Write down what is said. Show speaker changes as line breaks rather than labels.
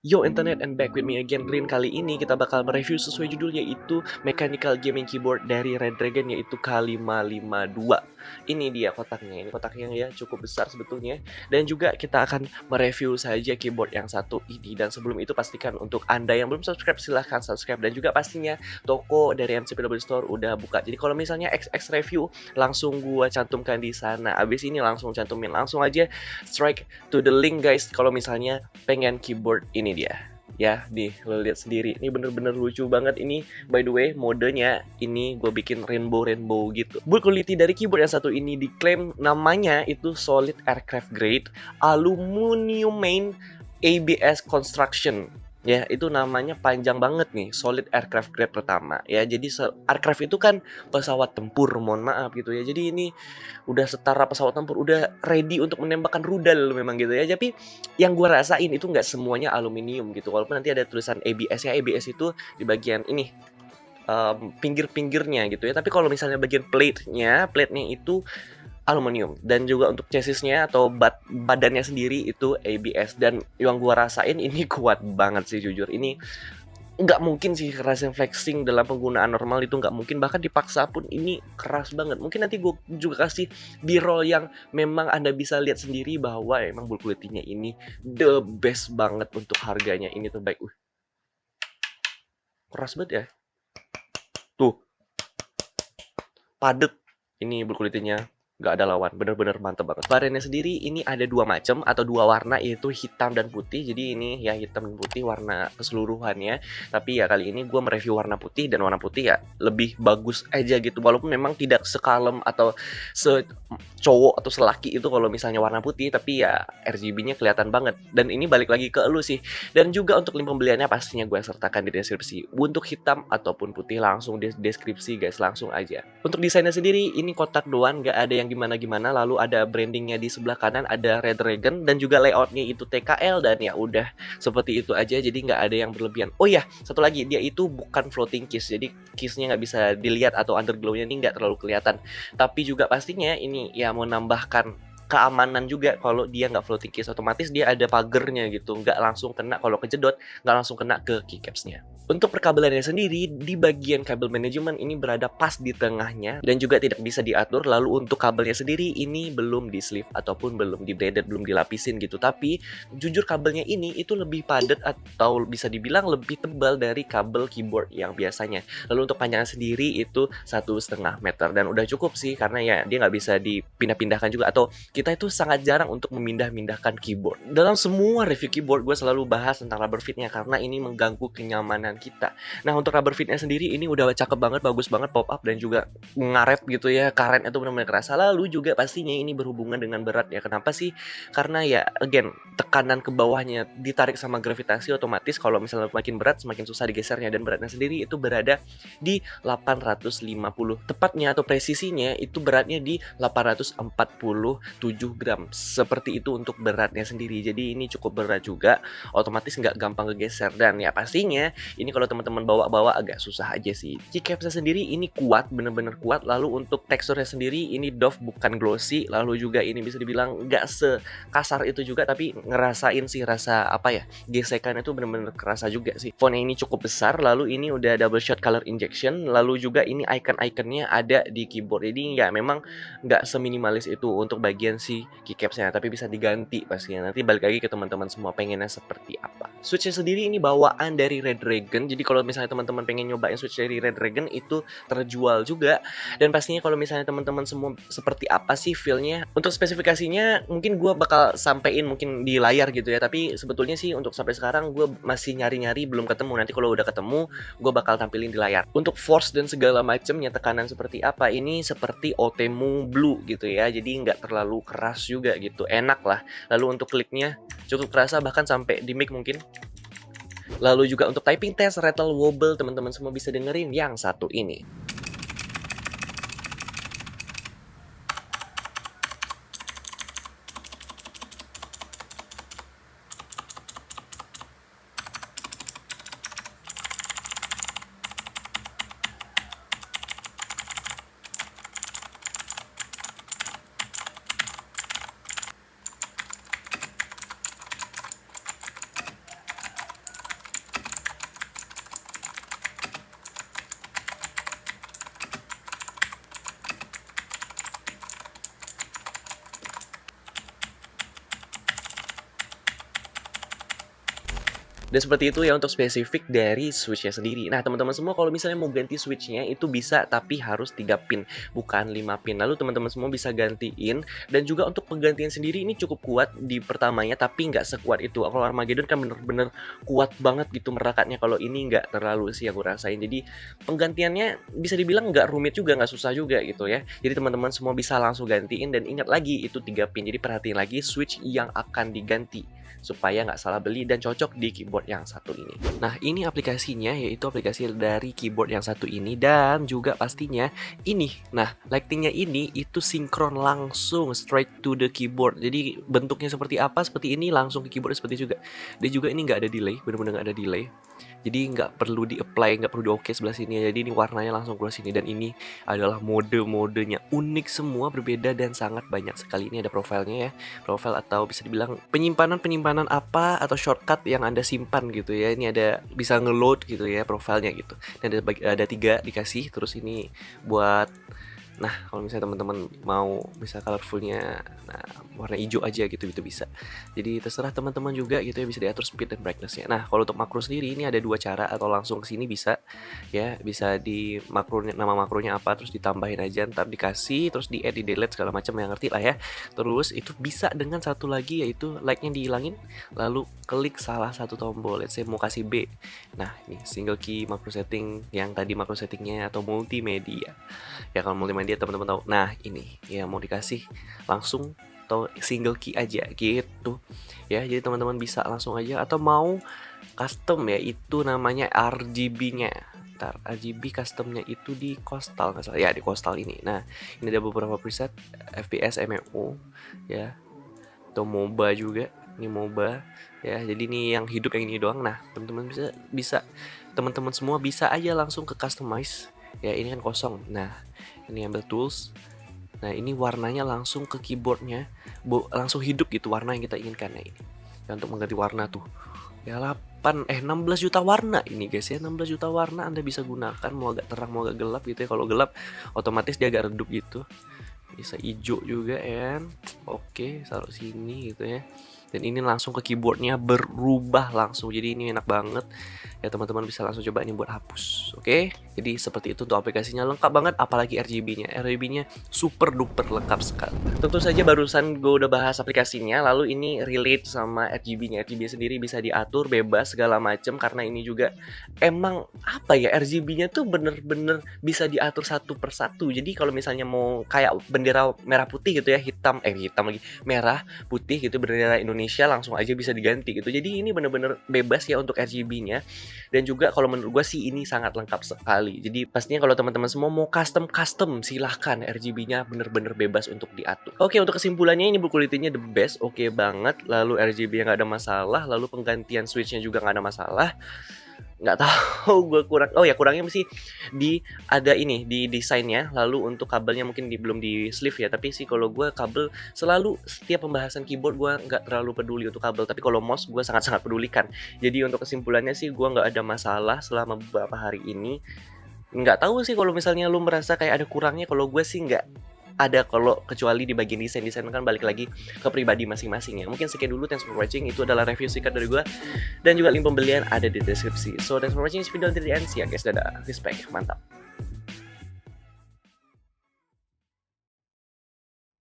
Yo internet, and back with me again Rin. Kali ini kita bakal mereview sesuai judul, yaitu Mechanical Gaming Keyboard dari Red Dragon, yaitu K552. Ini dia kotaknya, ini kotaknya ya cukup besar sebetulnya. Dan juga kita akan mereview saja keyboard yang satu ini. Dan sebelum itu pastikan untuk Anda yang belum subscribe silahkan subscribe. Dan juga pastinya toko dari MCPW Store udah buka. Jadi kalau misalnya XX review langsung gua cantumkan di sana. Abis ini langsung cantumin, langsung aja strike to the link guys. Kalau misalnya pengen keyboard ini dia ya, nih lo lihat sendiri, ini bener-bener lucu banget. Ini by the way modenya ini gue bikin rainbow gitu. Build quality dari keyboard yang satu ini diklaim namanya itu solid aircraft grade aluminium main ABS construction. Ya, itu namanya panjang banget nih, solid aircraft grade pertama. Ya, jadi aircraft itu kan pesawat tempur, mohon maaf gitu ya. Jadi ini udah setara pesawat tempur, udah ready untuk menembakkan rudal memang gitu ya. Tapi yang gue rasain itu nggak semuanya aluminium gitu. Walaupun nanti ada tulisan ABS ya, ABS itu di bagian ini pinggir-pinggirnya gitu ya. Tapi kalau misalnya bagian plate-nya itu aluminium, dan juga untuk chassisnya atau badannya sendiri itu ABS. Dan yang gua rasain ini kuat banget sih jujur. Ini nggak mungkin sih rasain flexing dalam penggunaan normal, itu nggak mungkin, bahkan dipaksa pun ini keras banget. Mungkin nanti gue juga kasih b-roll yang memang Anda bisa lihat sendiri bahwa emang build quality-nya ini the best banget untuk harganya, ini terbaik. Keras banget ya, tuh padet, ini build quality-nya nggak ada lawan, bener-bener mantep banget. Variannya sendiri ini ada dua macam atau dua warna, yaitu hitam dan putih. Jadi ini ya hitam dan putih warna keseluruhannya. Tapi ya kali ini gue mereview warna putih, dan warna putih ya lebih bagus aja gitu. Walaupun memang tidak sekalem atau secowok atau selaki itu kalau misalnya warna putih, tapi ya RGB-nya kelihatan banget. Dan ini balik lagi ke elu sih. Dan juga untuk link pembeliannya pastinya gue sertakan di deskripsi. Untuk hitam ataupun putih langsung di deskripsi guys, langsung aja. Untuk desainnya sendiri ini kotak doang, nggak ada yang gimana-gimana. Lalu ada brandingnya di sebelah kanan, ada Red Dragon, dan juga layoutnya itu TKL, dan ya udah seperti itu aja. Jadi nggak ada yang berlebihan. Oh ya, satu lagi, dia itu bukan floating case, jadi case-nya nggak bisa dilihat atau underglow-nya ini nggak terlalu kelihatan. Tapi juga pastinya ini ya mau nambahkan keamanan juga. Kalau dia nggak floating case, otomatis dia ada pagernya gitu, nggak langsung kena kalau kejedot, nggak langsung kena ke keycaps-nya. Untuk perkabelannya sendiri, di bagian kabel manajemen ini berada pas di tengahnya dan juga tidak bisa diatur. Lalu untuk kabelnya sendiri ini belum di sleeve ataupun belum di braided, belum dilapisin gitu. Tapi jujur kabelnya ini itu lebih padat atau bisa dibilang lebih tebal dari kabel keyboard yang biasanya. Lalu untuk panjangnya sendiri itu 1,5 meter, dan udah cukup sih, karena ya dia nggak bisa dipindah-pindahkan juga, atau kita itu sangat jarang untuk memindah-mindahkan keyboard. Dalam semua review keyboard gue selalu bahas tentang rubber fit-nya karena ini mengganggu kenyamanan kita. Nah, untuk rubber fit-nya sendiri ini udah cakep banget, bagus banget, pop up dan juga ngaret gitu ya. Karet itu benar-benar kerasa. Lalu juga pastinya ini berhubungan dengan berat ya. Kenapa sih? Karena ya again, tekanan ke bawahnya ditarik sama gravitasi, otomatis kalau misalnya makin berat semakin susah digesernya, dan beratnya sendiri itu berada di 850. Tepatnya atau presisinya itu beratnya di 847 gram. Seperti itu untuk beratnya sendiri. Jadi ini cukup berat juga, otomatis nggak gampang kegeser. Dan ya pastinya ini kalau teman-teman bawa-bawa agak susah aja sih. Keycapsnya sendiri ini kuat, bener-bener kuat. Lalu untuk teksturnya sendiri ini doff, bukan glossy. Lalu juga ini bisa dibilang nggak sekasar itu juga, tapi ngerasain sih rasa apa ya, gesekan itu bener-bener kerasa juga sih. Fontnya ini cukup besar, lalu ini udah double shot color injection. Lalu juga ini icon-iconnya ada di keyboard. Jadi ya memang nggak seminimalis itu untuk bagian si keycapsnya, tapi bisa diganti pastinya. Nanti balik lagi ke teman-teman semua pengennya seperti apa. Switchnya sendiri ini bawaan dari Red Dragon. Jadi kalau misalnya teman-teman pengen nyobain switch dari Red Dragon itu terjual juga. Dan pastinya kalau misalnya teman-teman semua seperti apa sih feel-nya, untuk spesifikasinya mungkin gue bakal sampein mungkin di layar gitu ya. Tapi sebetulnya sih untuk sampai sekarang gue masih nyari-nyari, belum ketemu. Nanti kalau udah ketemu gue bakal tampilin di layar. Untuk force dan segala macamnya, tekanan seperti apa, ini seperti Otemu Blue gitu ya. Jadi nggak terlalu keras juga gitu, enak lah. Lalu untuk kliknya cukup kerasa, bahkan sampai di mic mungkin. Lalu juga untuk typing test, rattle, wobble, teman-teman semua bisa dengerin yang satu ini. Dan seperti itu ya untuk spesifik dari switch-nya sendiri. Nah, teman-teman semua kalau misalnya mau ganti switch-nya itu bisa, tapi harus 3 pin, bukan 5 pin. Lalu teman-teman semua bisa gantiin, dan juga untuk penggantian sendiri ini cukup kuat di pertamanya, tapi nggak sekuat itu. Kalau Armageddon kan bener-bener kuat banget gitu merekatnya, kalau ini nggak terlalu sih aku rasain. Jadi penggantiannya bisa dibilang nggak rumit juga, nggak susah juga gitu ya. Jadi teman-teman semua bisa langsung gantiin, dan ingat lagi itu 3 pin. Jadi perhatiin lagi switch yang akan diganti, supaya nggak salah beli dan cocok di keyboard yang satu ini. Nah, ini aplikasinya, yaitu aplikasi dari keyboard yang satu ini, dan juga pastinya ini. Nah, lightingnya ini itu sinkron langsung straight to the keyboard. Jadi bentuknya seperti apa, seperti ini, langsung ke keyboard seperti juga. Dia juga ini nggak ada delay, benar-benar nggak ada delay. Jadi nggak perlu di-apply, nggak perlu di-oke sebelah sini. Jadi ini warnanya langsung keluar sini, dan ini adalah mode-modenya unik semua, berbeda dan sangat banyak sekali. Ini ada profilnya ya, profil atau bisa dibilang penyimpanan apa atau shortcut yang Anda simpan gitu ya. Ini ada bisa ngeload gitu ya profilnya gitu. Dan ada 3 dikasih, terus ini buat, nah kalau misalnya teman-teman mau bisa colorfulnya, nah warna hijau aja gitu, itu bisa. Jadi terserah teman-teman juga gitu ya, bisa diatur speed dan brightnessnya. Nah, kalau untuk makro sendiri ini ada 2 cara, atau langsung ke sini bisa ya, bisa di makronya, nama makronya apa, terus ditambahin aja, ntar dikasih, terus di add, di delete segala macam, yang ngerti lah ya. Terus itu bisa dengan satu lagi, yaitu like-nya dihilangin, lalu klik salah satu tombol. Let's say mau kasih B. Nah, ini single key makro setting, yang tadi makro settingnya, atau multimedia. Ya kalau multimedia teman-teman tahu. Nah, ini ya mau dikasih langsung atau single key aja gitu ya. Jadi teman-teman bisa langsung aja, atau mau custom ya, itu namanya RGB-nya. Ntar RGB customnya itu di Coastal nggak salah ya, di Coastal ini. Nah, ini ada beberapa preset FPS, MMO ya, atau MOBA juga. Ini MOBA ya, jadi ini yang hidup yang ini doang. Nah, teman-teman bisa teman-teman semua bisa aja langsung ke customize ya. Ini kan kosong. Nah, ini ambil tools. Nah, ini warnanya langsung ke keyboardnya, langsung hidup gitu warna yang kita inginkan. Nah, ini ya, untuk mengganti warna tuh ya 16 juta warna ini guys ya. 16 juta warna Anda bisa gunakan, mau agak terang mau agak gelap gitu ya. Kalau gelap otomatis dia agak redup gitu, bisa hijau juga ya. Oke, taruh sini gitu ya. Dan ini langsung ke keyboardnya berubah langsung, jadi ini enak banget ya. Teman-teman bisa langsung coba ini buat hapus. Oke, jadi seperti itu untuk aplikasinya, lengkap banget. Apalagi RGB-nya super duper lengkap sekali. Tentu saja barusan gue udah bahas aplikasinya, lalu ini relate sama RGB-nya. RGB sendiri bisa diatur bebas segala macem, karena ini juga emang apa ya, RGB-nya tuh bener-bener bisa diatur satu persatu. Jadi kalau misalnya mau kayak bendera merah putih gitu ya, hitam lagi, merah putih gitu, bendera Indonesia, langsung aja bisa diganti gitu. Jadi ini bener-bener bebas ya untuk RGB-nya. Dan juga kalau menurut gue sih ini sangat lengkap sekali. Jadi pastinya kalau teman-teman semua mau custom silahkan, RGB-nya bener-bener bebas untuk diatur. Oke, untuk kesimpulannya ini build quality-nya the best, oke banget. Lalu RGB-nya nggak ada masalah, lalu penggantian switch-nya juga nggak ada masalah. Nggak tahu gue kurangnya masih ada ini di desainnya. Lalu untuk kabelnya mungkin belum di sleeve ya, tapi sih kalau gue kabel selalu, setiap pembahasan keyboard gue nggak terlalu peduli untuk kabel, tapi kalau mouse gue sangat-sangat pedulikan. Jadi untuk kesimpulannya sih gue nggak ada masalah selama beberapa hari ini. Nggak tahu sih kalau misalnya lu merasa kayak ada kurangnya, kalau gue sih nggak ada, kalau kecuali di bagian desain kan balik lagi ke pribadi masing-masing ya. Mungkin sekian dulu, thanks for watching. Itu adalah review singkat dari gue, dan juga link pembelian ada di deskripsi. So thanks for watching this video until the end. See ya guys, dadah, respect, mantap.